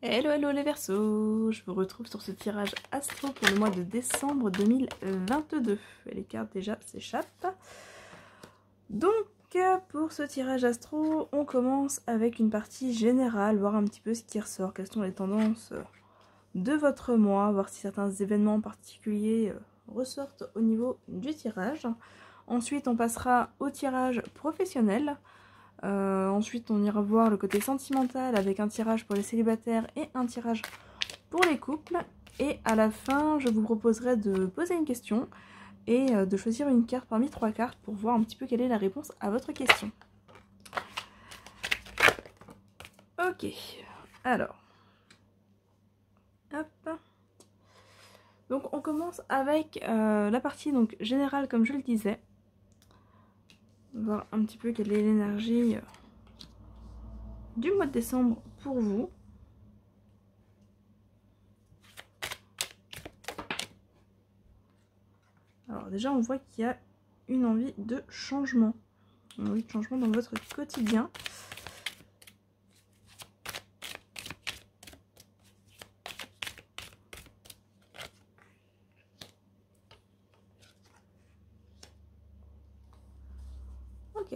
Hello hello les Verseaux, je vous retrouve sur ce tirage astro pour le mois de décembre 2022. Et les cartes déjà s'échappent. Donc pour ce tirage astro, on commence avec une partie générale, voir un petit peu ce qui ressort, quelles sont les tendances de votre mois, voir si certains événements particuliers ressortent au niveau du tirage. Ensuite on passera au tirage professionnel. Ensuite on ira voir le côté sentimental avec un tirage pour les célibataires et un tirage pour les couples. Et à la fin je vous proposerai de poser une question et de choisir une carte parmi 3 cartes pour voir un petit peu quelle est la réponse à votre question. Ok, alors hop. Donc on commence avec la partie donc générale comme je le disais. Voir un petit peu quelle est l'énergie du mois de décembre pour vous. Alors déjà on voit qu'il y a une envie de changement. Une envie de changement dans votre quotidien. Ok.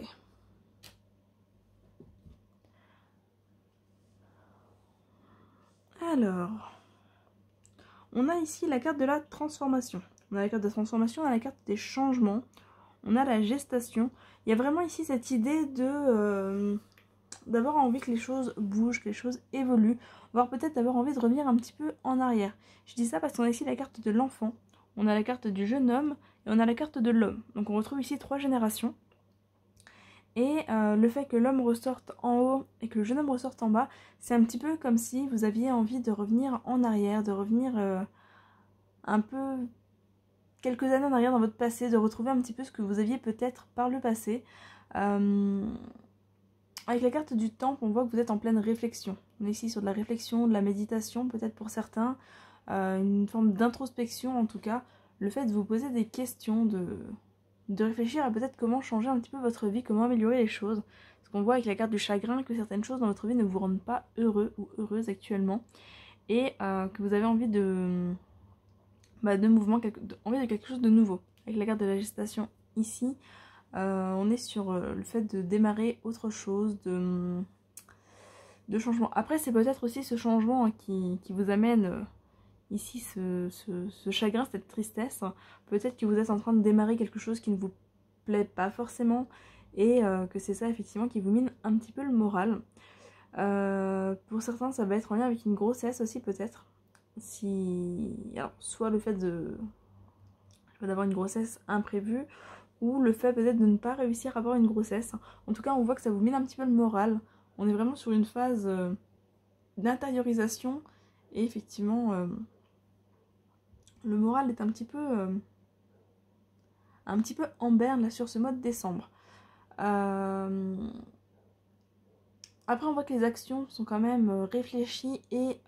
Alors, on a ici la carte de la transformation. On a la carte de la transformation, on a la carte des changements, on a la gestation. Il y a vraiment ici cette idée de d'avoir envie que les choses bougent, que les choses évoluent, voire peut-être d'avoir envie de revenir un petit peu en arrière. Je dis ça parce qu'on a ici la carte de l'enfant, on a la carte du jeune homme et on a la carte de l'homme. Donc on retrouve ici 3 générations. Et le fait que l'homme ressorte en haut et que le jeune homme ressorte en bas, c'est un petit peu comme si vous aviez envie de revenir en arrière, de revenir un peu quelques années en arrière dans votre passé, de retrouver un petit peu ce que vous aviez peut-être par le passé. Avec la carte du temple, on voit que vous êtes en pleine réflexion. On est ici sur de la réflexion, de la méditation peut-être pour certains, une forme d'introspection en tout cas. Le fait de vous poser des questions, de réfléchir à peut-être comment changer un petit peu votre vie, comment améliorer les choses. Parce qu'on voit avec la carte du chagrin que certaines choses dans votre vie ne vous rendent pas heureux ou heureuse actuellement. Et que vous avez envie de mouvement, envie de quelque chose de nouveau. Avec la carte de la gestation ici, on est sur le fait de démarrer autre chose, de changement. Après c'est peut-être aussi ce changement qui vous amène... ici, ce chagrin, cette tristesse, peut-être que vous êtes en train de démarrer quelque chose qui ne vous plaît pas forcément et que c'est ça effectivement qui vous mine un petit peu le moral. Pour certains, ça va être en lien avec une grossesse aussi peut-être. Alors, soit le fait d'avoir une grossesse imprévue ou le fait peut-être de ne pas réussir à avoir une grossesse. En tout cas, on voit que ça vous mine un petit peu le moral. On est vraiment sur une phase d'intériorisation et effectivement... le moral est un petit peu en berne là, sur ce mois de décembre. Après, on voit que les actions sont quand même réfléchies et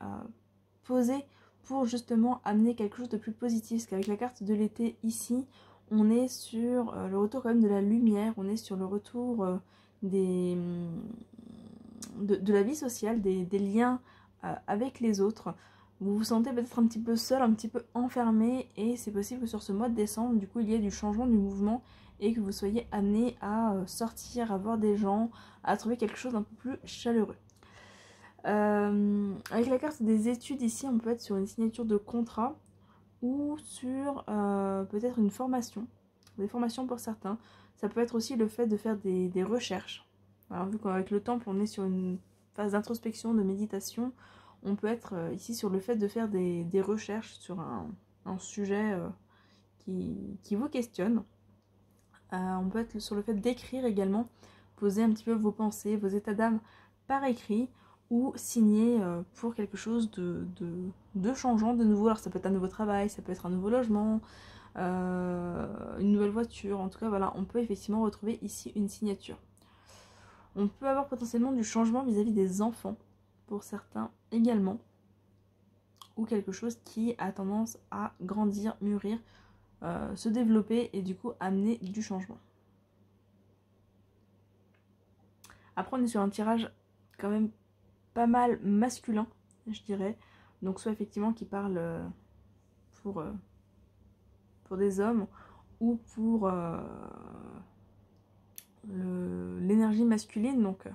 posées pour justement amener quelque chose de plus positif. Parce qu'avec la carte de l'été ici, on est sur le retour quand même de la lumière, on est sur le retour de la vie sociale, des liens avec les autres. Vous vous sentez peut-être un petit peu seul, un petit peu enfermé et c'est possible que sur ce mois de décembre, du coup, il y ait du changement du mouvement et que vous soyez amené à sortir, à voir des gens, à trouver quelque chose d'un peu plus chaleureux. Avec la carte des études ici, on peut être sur une signature de contrat ou sur peut-être une formation, des formations pour certains. Ça peut être aussi le fait de faire des recherches. Alors vu qu'avec le temple, on est sur une phase d'introspection, de méditation, on peut être ici sur le fait de faire des recherches sur un sujet qui vous questionne. On peut être sur le fait d'écrire également, poser un petit peu vos pensées, vos états d'âme par écrit ou signer pour quelque chose de changeant, de nouveau. Alors ça peut être un nouveau travail, ça peut être un nouveau logement, une nouvelle voiture. En tout cas, voilà, on peut effectivement retrouver ici une signature. On peut avoir potentiellement du changement vis-à-vis des enfants, pour certains également, ou quelque chose qui a tendance à grandir, mûrir, se développer et du coup amener du changement. Après on est sur un tirage quand même pas mal masculin, je dirais. Donc soit effectivement qui parle pour des hommes ou pour l'énergie masculine, donc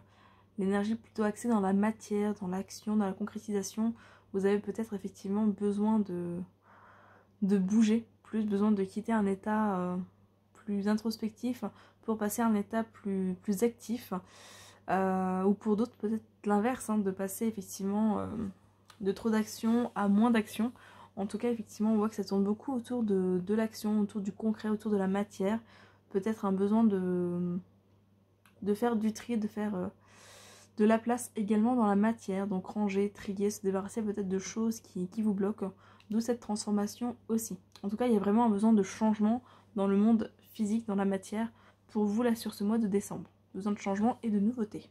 l'énergie plutôt axée dans la matière, dans l'action, dans la concrétisation. Vous avez peut-être effectivement besoin de bouger, plus besoin de quitter un état plus introspectif pour passer à un état plus actif. Ou pour d'autres peut-être l'inverse, hein, de passer effectivement de trop d'action à moins d'action. En tout cas effectivement on voit que ça tourne beaucoup autour de l'action, autour du concret, autour de la matière. Peut-être un besoin de faire du tri, de faire de la place également dans la matière, donc ranger, trier, se débarrasser peut-être de choses qui vous bloquent, d'où cette transformation aussi. En tout cas il y a vraiment un besoin de changement dans le monde physique, dans la matière, pour vous là sur ce mois de décembre. Besoin de changement et de nouveautés.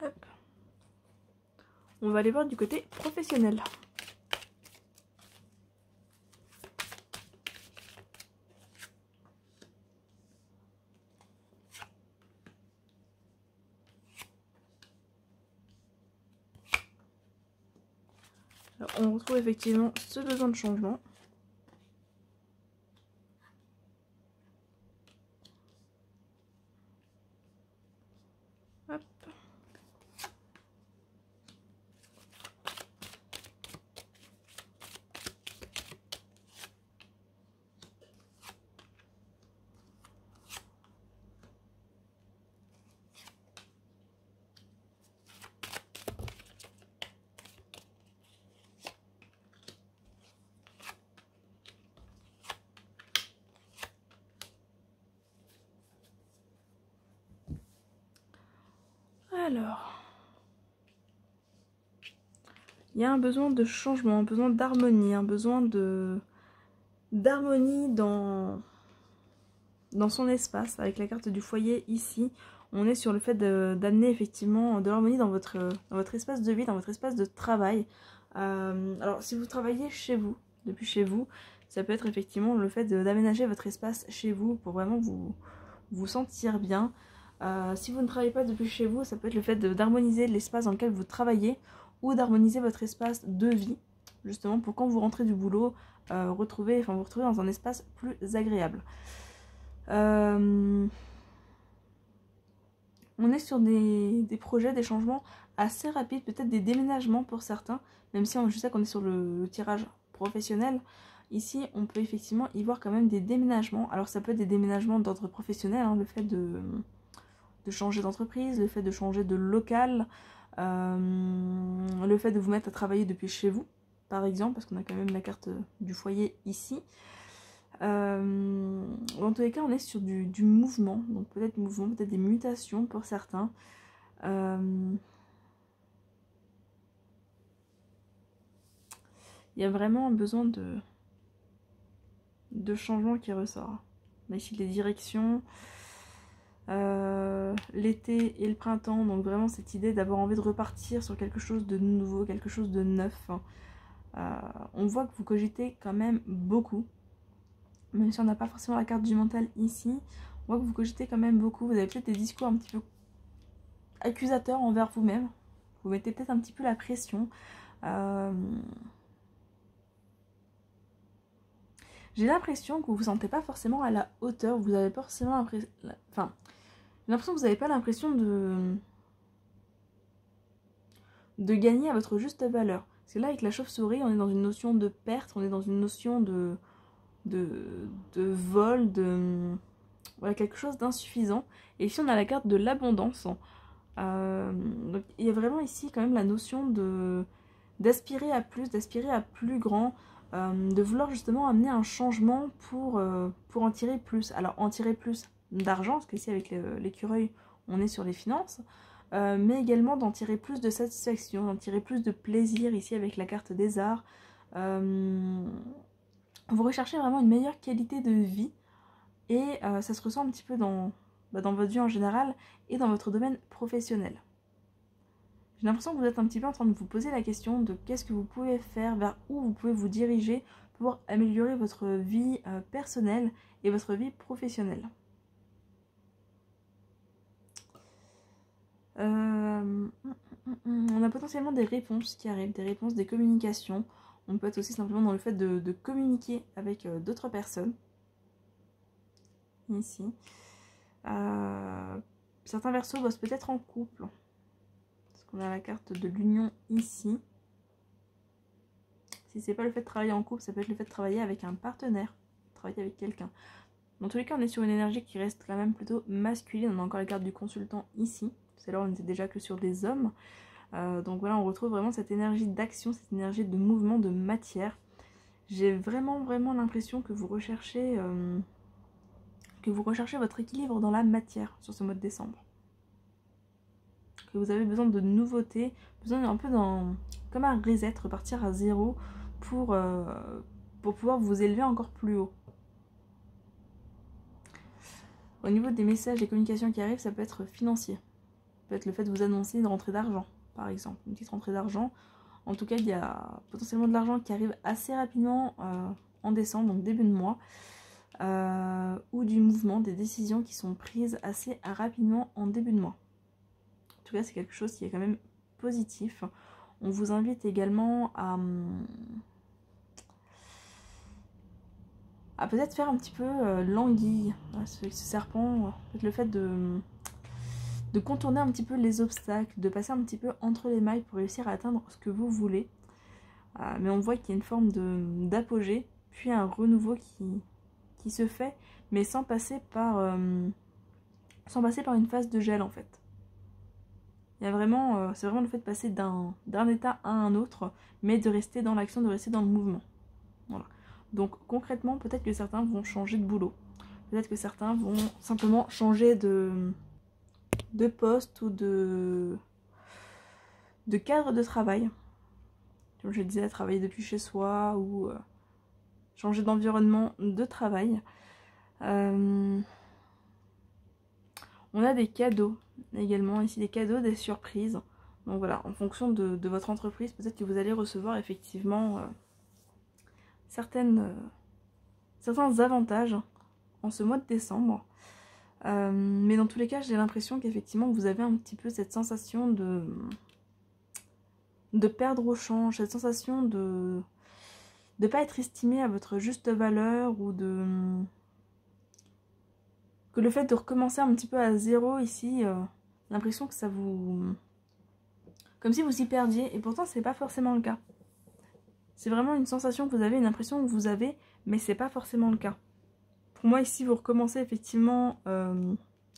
Hop. On va aller voir du côté professionnel. Alors, on retrouve effectivement ce besoin de changement. Hop. Alors, il y a un besoin de changement, un besoin d'harmonie, un besoin d'harmonie dans son espace. Avec la carte du foyer ici, on est sur le fait d'amener effectivement de l'harmonie dans votre espace de vie, dans votre espace de travail. Alors si vous travaillez chez vous, depuis chez vous, ça peut être effectivement le fait d'aménager votre espace chez vous pour vraiment vous sentir bien. Si vous ne travaillez pas depuis chez vous, ça peut être le fait d'harmoniser l'espace dans lequel vous travaillez ou d'harmoniser votre espace de vie, justement pour quand vous rentrez du boulot, vous retrouver dans un espace plus agréable. On est sur des projets, des changements assez rapides, peut-être des déménagements pour certains, même si je sais qu'on est sur le tirage professionnel. Ici, on peut effectivement y voir quand même des déménagements. Alors ça peut être des déménagements d'ordre professionnel, hein, le fait de changer d'entreprise, le fait de changer de local, le fait de vous mettre à travailler depuis chez vous, par exemple, parce qu'on a quand même la carte du foyer ici. Dans tous les cas, on est sur du mouvement, donc peut-être des mutations pour certains. Il y a vraiment un besoin de changement qui ressort. On a ici les directions, l'été et le printemps, donc vraiment cette idée d'avoir envie de repartir sur quelque chose de nouveau, quelque chose de neuf. On voit que vous cogitez quand même beaucoup. Même si on n'a pas forcément la carte du mental ici, on voit que vous cogitez quand même beaucoup. Vous avez peut-être des discours un petit peu accusateurs envers vous-même. Vous mettez peut-être un petit peu la pression. J'ai l'impression que vous vous sentez pas forcément à la hauteur. Vous avez pas forcément l'impression... Enfin, j'ai l'impression que vous n'avez pas l'impression de gagner à votre juste valeur. Parce que là, avec la chauve-souris, on est dans une notion de perte, on est dans une notion de vol, voilà, quelque chose d'insuffisant. Et ici on a la carte de l'abondance. Donc il y a vraiment ici quand même la notion d'aspirer à plus grand, de vouloir justement amener un changement pour en tirer plus. Alors en tirer plus d'argent, parce qu'ici avec l'écureuil on est sur les finances, mais également d'en tirer plus de satisfaction, d'en tirer plus de plaisir ici avec la carte des arts. Vous recherchez vraiment une meilleure qualité de vie et ça se ressent un petit peu dans votre vie en général et dans votre domaine professionnel. J'ai l'impression que vous êtes un petit peu en train de vous poser la question de qu'est-ce que vous pouvez faire, vers où vous pouvez vous diriger pour améliorer votre vie personnelle et votre vie professionnelle. potentiellement des réponses qui arrivent, des réponses, des communications. On peut être aussi simplement dans le fait de communiquer avec d'autres personnes. Ici. Certains Verseaux bossent peut-être en couple. Parce qu'on a la carte de l'union ici. Si c'est pas le fait de travailler en couple, ça peut être le fait de travailler avec un partenaire, travailler avec quelqu'un. Dans tous les cas, on est sur une énergie qui reste quand même plutôt masculine. On a encore la carte du consultant ici. C'est là on était déjà que sur des hommes. Donc voilà, on retrouve vraiment cette énergie d'action, cette énergie de mouvement, de matière. J'ai vraiment l'impression que vous recherchez votre équilibre dans la matière sur ce mois de décembre. Que vous avez besoin de nouveautés, besoin un peu comme un reset, repartir à zéro pour pouvoir vous élever encore plus haut. Au niveau des messages et communications qui arrivent, ça peut être financier. Ça peut être le fait de vous annoncer une rentrée d'argent, par exemple. Une petite rentrée d'argent. En tout cas, il y a potentiellement de l'argent qui arrive assez rapidement en décembre, donc début de mois. Ou du mouvement, des décisions qui sont prises assez rapidement en début de mois. En tout cas, c'est quelque chose qui est quand même positif. On vous invite également à peut-être faire un petit peu l'anguille, ce serpent, le fait de contourner un petit peu les obstacles, de passer un petit peu entre les mailles pour réussir à atteindre ce que vous voulez. Mais on voit qu'il y a une forme d'apogée, puis un renouveau qui se fait, mais sans passer par une phase de gel en fait. Il y a vraiment, c'est vraiment le fait de passer d'un état à un autre, mais de rester dans l'action, de rester dans le mouvement. Voilà. Donc concrètement, peut-être que certains vont changer de boulot. Peut-être que certains vont simplement changer de poste ou de cadre de travail. Comme je disais, travailler depuis chez soi ou changer d'environnement de travail. On a des cadeaux également ici, des cadeaux, des surprises. Donc voilà, en fonction de votre entreprise, peut-être que vous allez recevoir effectivement certains avantages en ce mois de décembre. Mais dans tous les cas, j'ai l'impression qu'effectivement vous avez un petit peu cette sensation de perdre au change, cette sensation de ne pas être estimé à votre juste valeur ou que le fait de recommencer un petit peu à zéro ici, l'impression que ça vous... comme si vous y perdiez, et pourtant c'est pas forcément le cas. C'est vraiment une sensation que vous avez, une impression que vous avez, mais c'est pas forcément le cas. Pour moi ici vous recommencez effectivement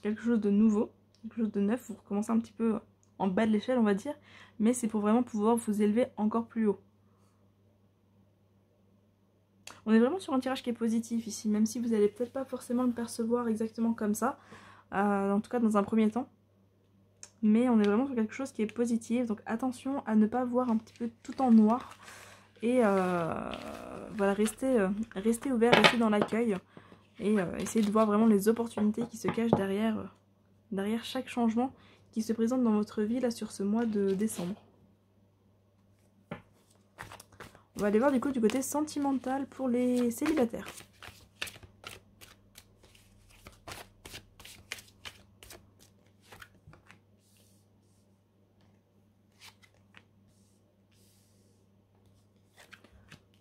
quelque chose de nouveau, quelque chose de neuf, vous recommencez un petit peu en bas de l'échelle on va dire, mais c'est pour vraiment pouvoir vous élever encore plus haut. On est vraiment sur un tirage qui est positif ici, même si vous n'allez peut-être pas forcément le percevoir exactement comme ça, en tout cas dans un premier temps. Mais on est vraiment sur quelque chose qui est positif, donc attention à ne pas voir un petit peu tout en noir. Et voilà, restez ouvert, restez dans l'accueil. Et essayez de voir vraiment les opportunités qui se cachent derrière chaque changement qui se présente dans votre vie là sur ce mois de décembre. On va aller voir du coup du côté sentimental pour les célibataires.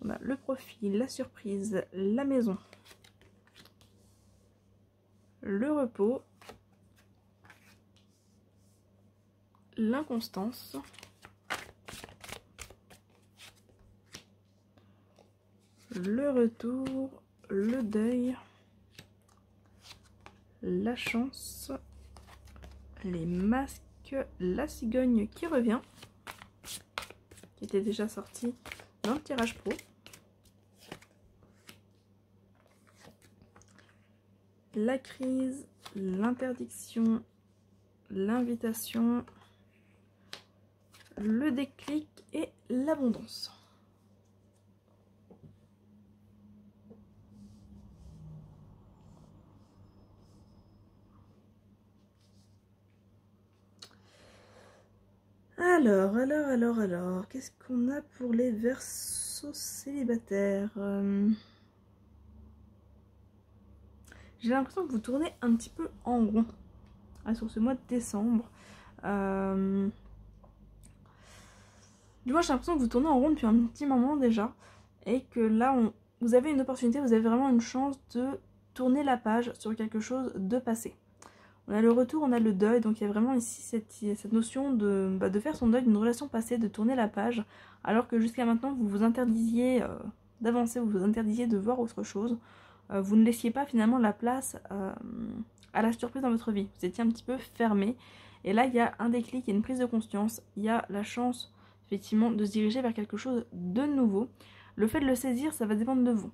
On a le profil, la surprise, la maison, le repos, l'inconstance, le retour, le deuil, la chance, les masques, la cigogne qui revient, qui était déjà sortie dans le tirage pro, la crise, l'interdiction, l'invitation, le déclic et l'abondance. Alors, qu'est-ce qu'on a pour les Verseaux célibataires? J'ai l'impression que vous tournez un petit peu en rond sur ce mois de décembre. Du moins j'ai l'impression que vous tournez en rond depuis un petit moment déjà. Et que là, vous avez une opportunité, vous avez vraiment une chance de tourner la page sur quelque chose de passé. On a le retour, on a le deuil, donc il y a vraiment ici cette notion de faire son deuil d'une relation passée, de tourner la page, alors que jusqu'à maintenant vous vous interdisiez d'avancer, vous vous interdisiez de voir autre chose. Vous ne laissiez pas finalement la place à la surprise dans votre vie. Vous étiez un petit peu fermé. Et là, il y a un déclic, il y a une prise de conscience, il y a la chance effectivement de se diriger vers quelque chose de nouveau. Le fait de le saisir, ça va dépendre de vous.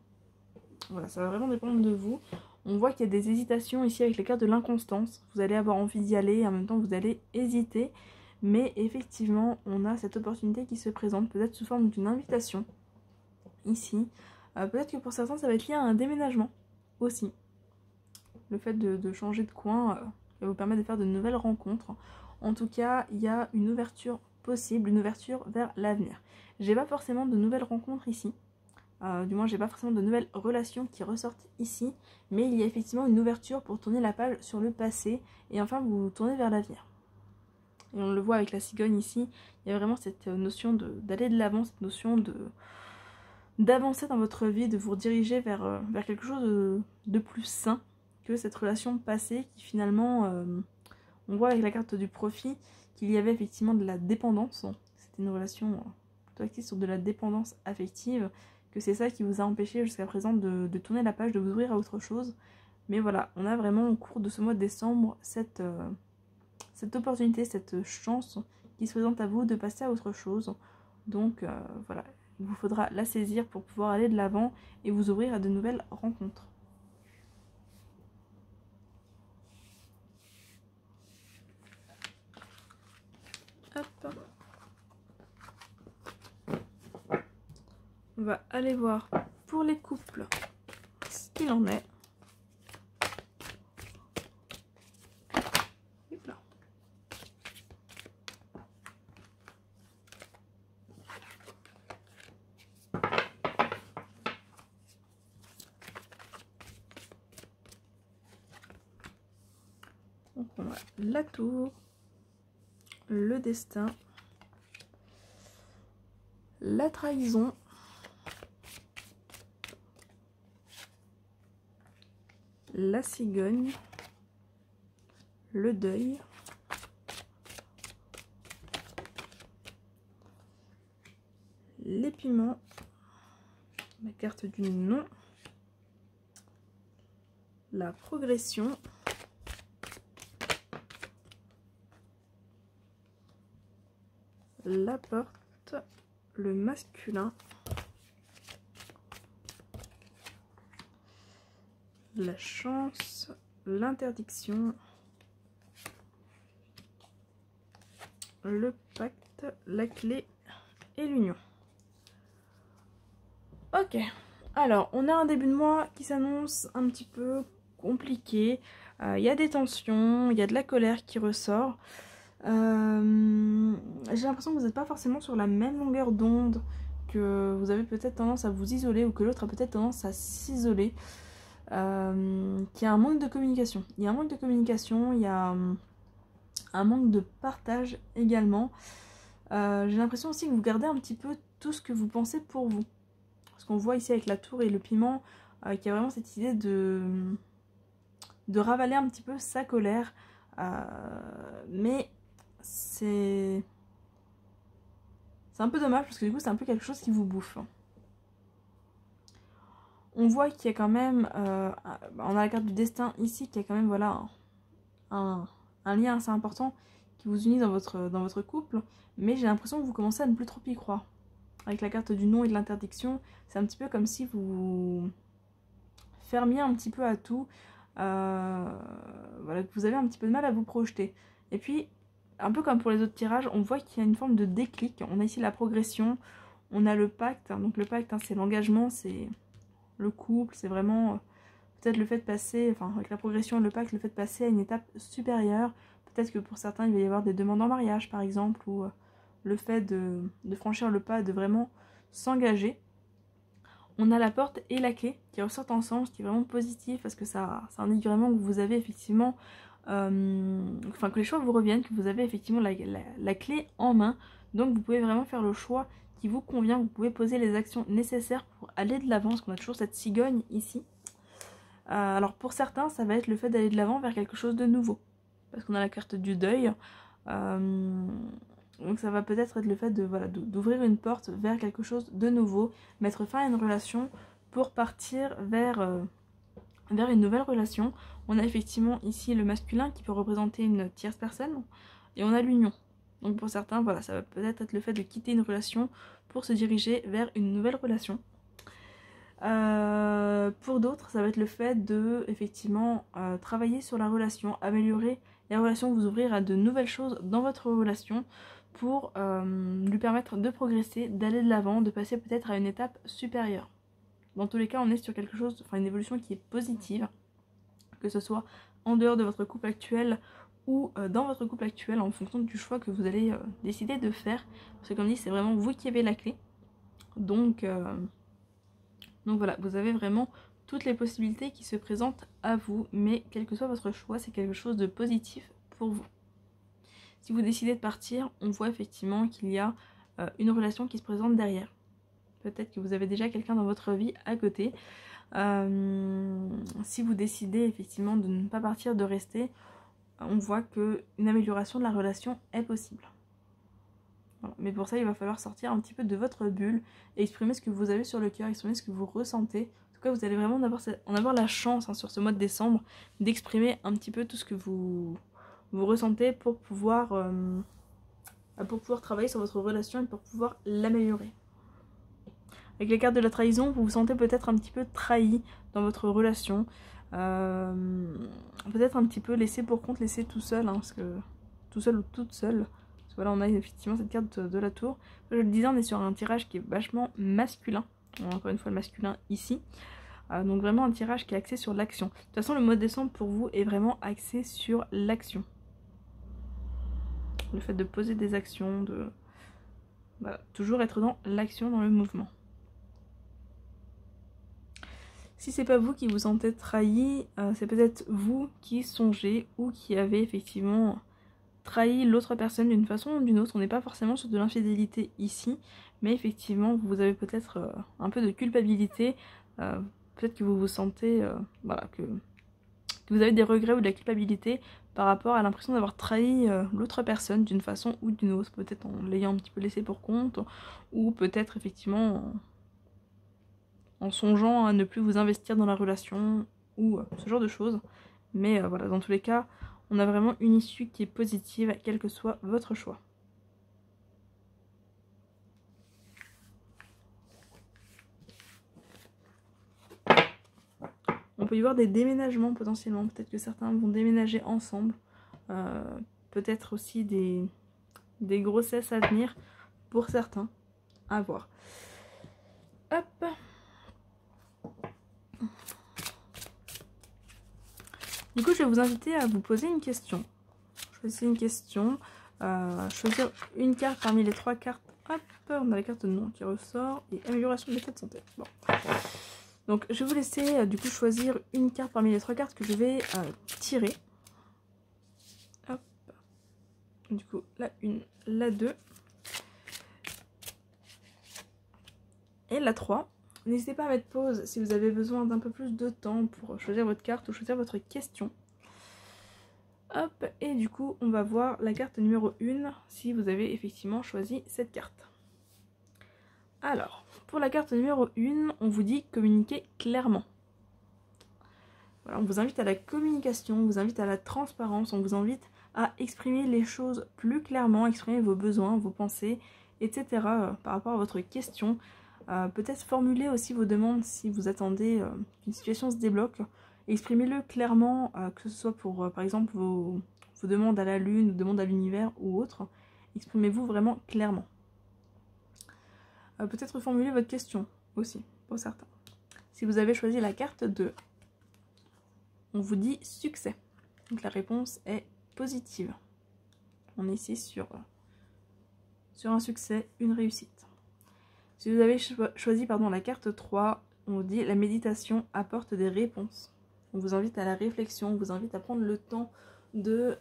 Voilà, ça va vraiment dépendre de vous. On voit qu'il y a des hésitations ici avec les cartes de l'inconstance. Vous allez avoir envie d'y aller et en même temps vous allez hésiter. Mais effectivement, on a cette opportunité qui se présente, peut-être sous forme d'une invitation, ici. Peut-être que pour certains, ça va être lié à un déménagement aussi. Le fait de changer de coin va vous permettre de faire de nouvelles rencontres. En tout cas, il y a une ouverture possible, une ouverture vers l'avenir. J'ai pas forcément de nouvelles rencontres ici. Du moins, j'ai pas forcément de nouvelles relations qui ressortent ici. Mais il y a effectivement une ouverture pour tourner la page sur le passé. Et enfin, vous tournez vers l'avenir. Et on le voit avec la cigogne ici. Il y a vraiment cette notion d'aller de l'avant, cette notion d'avancer dans votre vie, de vous rediriger vers quelque chose de plus sain que cette relation passée qui finalement, on voit avec la carte du profit qu'il y avait effectivement de la dépendance. C'était une relation plutôt active sur de la dépendance affective, que c'est ça qui vous a empêché jusqu'à présent de tourner la page, de vous ouvrir à autre chose. Mais voilà, on a vraiment au cours de ce mois de décembre cette opportunité, cette chance qui se présente à vous de passer à autre chose. Donc voilà, il vous faudra la saisir pour pouvoir aller de l'avant et vous ouvrir à de nouvelles rencontres. Hop. On va aller voir pour les couples ce qu'il en est. Là. Donc on a la tour, le destin, la trahison, la cigogne, le deuil, les piments, la carte du non, la progression, la porte, le masculin, la chance, l'interdiction, le pacte, la clé et l'union. Ok, alors on a un début de mois qui s'annonce un petit peu compliqué. Il y a des tensions, il y a de la colère qui ressort. J'ai l'impression que vous n'êtes pas forcément sur la même longueur d'onde, que vous avez peut-être tendance à vous isoler ou que l'autre a peut-être tendance à s'isoler. Qu'il y a un manque de communication. Il y a un manque de communication, il y a un manque de partage également. J'ai l'impression aussi que vous gardez un petit peu tout ce que vous pensez pour vous. Parce qu'on voit ici avec la tour et le piment qu'il y a vraiment cette idée de ravaler un petit peu sa colère. Mais c'est un peu dommage parce que du coup c'est un peu quelque chose qui vous bouffe. On voit qu'il y a quand même, on a la carte du destin ici, qui a quand même voilà un lien assez important qui vous unit dans votre couple, mais j'ai l'impression que vous commencez à ne plus trop y croire. Avec la carte du non et de l'interdiction, c'est un petit peu comme si vous fermiez un petit peu à tout, voilà, que vous avez un petit peu de mal à vous projeter. Et puis, un peu comme pour les autres tirages, on voit qu'il y a une forme de déclic. On a ici la progression, on a le pacte, donc le pacte c'est l'engagement, c'est le couple, c'est vraiment peut-être le fait de passer, enfin avec la progression et le pacte, le fait de passer à une étape supérieure. Peut-être que pour certains il va y avoir des demandes en mariage par exemple, ou le fait de franchir le pas, de vraiment s'engager. On a la porte et la clé qui ressortent ensemble, ce qui est vraiment positif parce que ça indique vraiment que vous avez effectivement, que les choix vous reviennent, que vous avez effectivement la clé en main Donc vous pouvez vraiment faire le choix qui vous convient, vous pouvez poser les actions nécessaires pour aller de l'avant, parce qu'on a toujours cette cigogne ici. Alors pour certains, ça va être le fait d'aller de l'avant vers quelque chose de nouveau, parce qu'on a la carte du deuil. Donc ça va peut-être être le fait de, voilà, d'ouvrir une porte vers quelque chose de nouveau, mettre fin à une relation pour partir vers une nouvelle relation. On a effectivement ici le masculin qui peut représenter une tierce personne, et on a l'union. Donc pour certains, voilà, ça va peut-être être le fait de quitter une relation pour se diriger vers une nouvelle relation. Pour d'autres, ça va être le fait de effectivement travailler sur la relation, améliorer la relation, vous ouvrir à de nouvelles choses dans votre relation pour lui permettre de progresser, d'aller de l'avant, de passer peut-être à une étape supérieure. Dans tous les cas, on est sur quelque chose, enfin une évolution qui est positive, que ce soit en dehors de votre couple actuel ou dans votre couple actuel, en fonction du choix que vous allez décider de faire. Parce que comme dit, c'est vraiment vous qui avez la clé. Donc voilà, vous avez vraiment toutes les possibilités qui se présentent à vous, mais quel que soit votre choix, c'est quelque chose de positif pour vous. Si vous décidez de partir, on voit effectivement qu'il y a une relation qui se présente derrière. Peut-être que vous avez déjà quelqu'un dans votre vie à côté. Si vous décidez effectivement de ne pas partir, de rester, on voit qu'une amélioration de la relation est possible. Voilà. Mais pour ça, il va falloir sortir un petit peu de votre bulle et exprimer ce que vous avez sur le cœur, exprimer ce que vous ressentez. En tout cas, vous allez vraiment en avoir la chance sur ce mois de décembre d'exprimer un petit peu tout ce que vous ressentez pour pouvoir travailler sur votre relation et pour pouvoir l'améliorer. Avec les cartes de la trahison, vous vous sentez peut-être un petit peu trahi dans votre relation. Peut-être un petit peu laissé pour compte, laissé tout seul, hein, parce que tout seul ou toute seule. Parce que voilà, on a effectivement cette carte de la tour. Je le disais, on est sur un tirage qui est vachement masculin. Encore une fois, le masculin ici. Donc vraiment un tirage qui est axé sur l'action. De toute façon, le mois de décembre pour vous est vraiment axé sur l'action. Le fait de poser des actions, de voilà, toujours être dans l'action, dans le mouvement. Si c'est pas vous qui vous sentez trahi, c'est peut-être vous qui songez ou qui avez effectivement trahi l'autre personne d'une façon ou d'une autre. On n'est pas forcément sur de l'infidélité ici, mais effectivement vous avez peut-être un peu de culpabilité. Peut-être que vous vous sentez voilà, que vous avez des regrets ou de la culpabilité par rapport à l'impression d'avoir trahi l'autre personne d'une façon ou d'une autre. Peut-être en l'ayant un petit peu laissé pour compte, ou peut-être effectivement en songeant à ne plus vous investir dans la relation, ou ce genre de choses. Mais voilà, dans tous les cas, on a vraiment une issue qui est positive, quel que soit votre choix. On peut y voir des déménagements potentiellement, peut-être que certains vont déménager ensemble, peut-être aussi des grossesses à venir pour certains, à voir. Hop. Du coup, je vais vous inviter à vous poser une question. Choisissez une question, choisir une carte parmi les 3 cartes. Hop, on a la carte de nom qui ressort et amélioration de l'état de santé. Bon. Donc, je vais vous laisser du coup choisir une carte parmi les 3 cartes que je vais tirer. Hop. Du coup, la 1, la 2 et la 3. N'hésitez pas à mettre pause si vous avez besoin d'un peu plus de temps pour choisir votre carte ou choisir votre question. Hop, et du coup, on va voir la carte numéro 1 si vous avez effectivement choisi cette carte. Alors, pour la carte numéro 1, on vous dit communiquer clairement. Voilà, on vous invite à la communication, on vous invite à la transparence, on vous invite à exprimer les choses plus clairement, exprimer vos besoins, vos pensées, etc. Par rapport à votre question. Peut-être formuler aussi vos demandes si vous attendez qu'une situation se débloque. Exprimez-le clairement, que ce soit pour par exemple vos demandes à la lune, demandes à l'univers ou autre. Exprimez-vous vraiment clairement. Peut-être formuler votre question aussi, pour certains. Si vous avez choisi la carte 2, on vous dit succès. Donc la réponse est positive. On est ici sur un succès, une réussite. Si vous avez choisi la carte 3, on vous dit la méditation apporte des réponses. On vous invite à la réflexion, on vous invite à prendre le temps de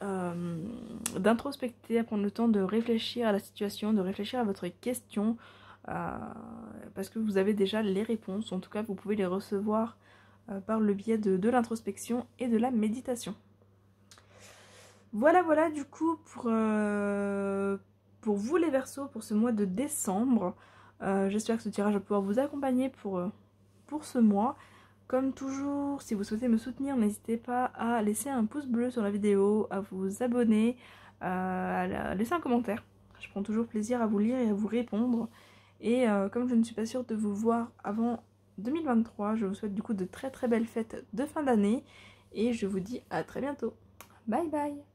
d'introspecter, à prendre le temps de réfléchir à la situation, de réfléchir à votre question, parce que vous avez déjà les réponses. En tout cas, vous pouvez les recevoir par le biais de l'introspection et de la méditation. Voilà du coup pour vous les Verseaux, pour ce mois de décembre. J'espère que ce tirage va pouvoir vous accompagner pour ce mois. Comme toujours, si vous souhaitez me soutenir, n'hésitez pas à laisser un pouce bleu sur la vidéo, à vous abonner, à laisser un commentaire. Je prends toujours plaisir à vous lire et à vous répondre. Et comme je ne suis pas sûre de vous voir avant 2023, je vous souhaite du coup de très très belles fêtes de fin d'année. Et je vous dis à très bientôt. Bye bye!